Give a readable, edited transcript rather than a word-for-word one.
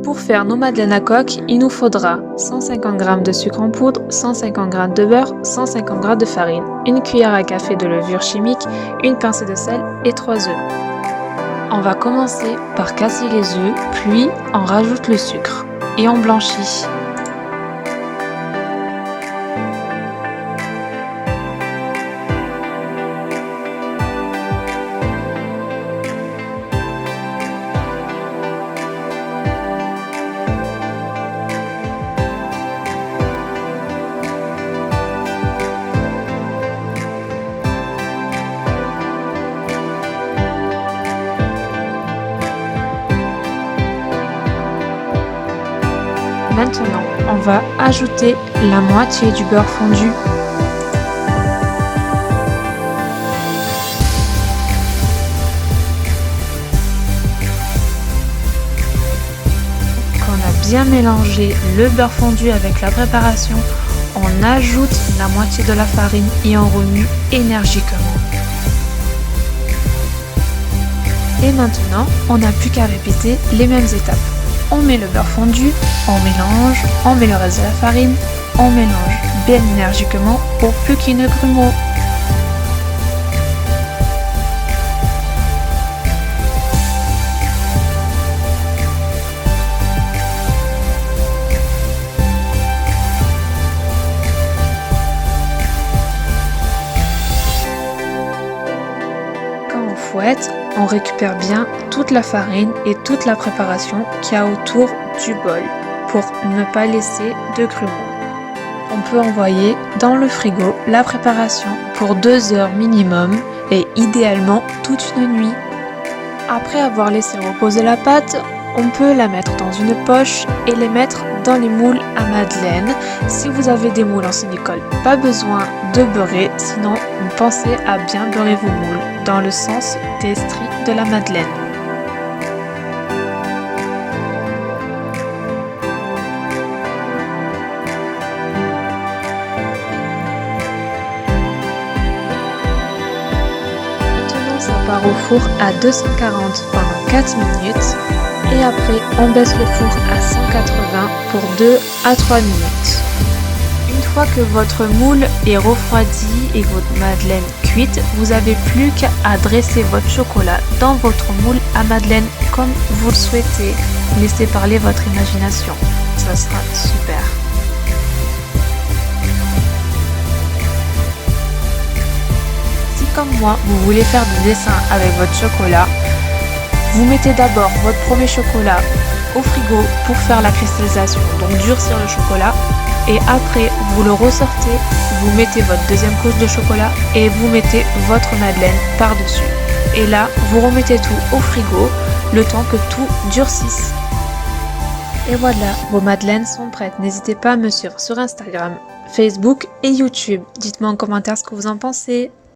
Pour faire nos madeleines à coque, il nous faudra 150 g de sucre en poudre, 150 g de beurre, 150 g de farine, une cuillère à café de levure chimique, une pincée de sel et 3 œufs. On va commencer par casser les œufs, puis on rajoute le sucre et on blanchit. Maintenant, on va ajouter la moitié du beurre fondu. Quand on a bien mélangé le beurre fondu avec la préparation, on ajoute la moitié de la farine et on remue énergiquement. Et maintenant, on n'a plus qu'à répéter les mêmes étapes. On met le beurre fondu, on met le reste de la farine, on mélange bien énergiquement pour plus qu'il ne grumeaux. Quand on fouette, on récupère bien toute la farine et toute la préparation qu'il y a autour du bol pour ne pas laisser de grumeaux. On peut envoyer dans le frigo la préparation pour 2 heures minimum et idéalement toute une nuit. Après avoir laissé reposer la pâte, on peut la mettre dans une poche et les mettre dans les moules à madeleine. Si vous avez des moules en silicone, pas besoin de beurrer, sinon pensez à bien beurrer vos moules dans le sens des stries de la madeleine. Maintenant, ça part au four à 240 pendant 4 minutes. Et après, on baisse le four à 180 pour 2 à 3 minutes. Une fois que votre moule est refroidi et votre madeleine cuite, vous n'avez plus qu'à dresser votre chocolat dans votre moule à madeleine comme vous le souhaitez. Laissez parler votre imagination, ça sera super. Si comme moi, vous voulez faire des dessins avec votre chocolat, vous mettez d'abord votre premier chocolat au frigo pour faire la cristallisation, donc durcir le chocolat. Et après, vous le ressortez, vous mettez votre deuxième couche de chocolat et vous mettez votre madeleine par-dessus. Et là, vous remettez tout au frigo, le temps que tout durcisse. Et voilà, vos madeleines sont prêtes. N'hésitez pas à me suivre sur Instagram, Facebook et YouTube. Dites-moi en commentaire ce que vous en pensez.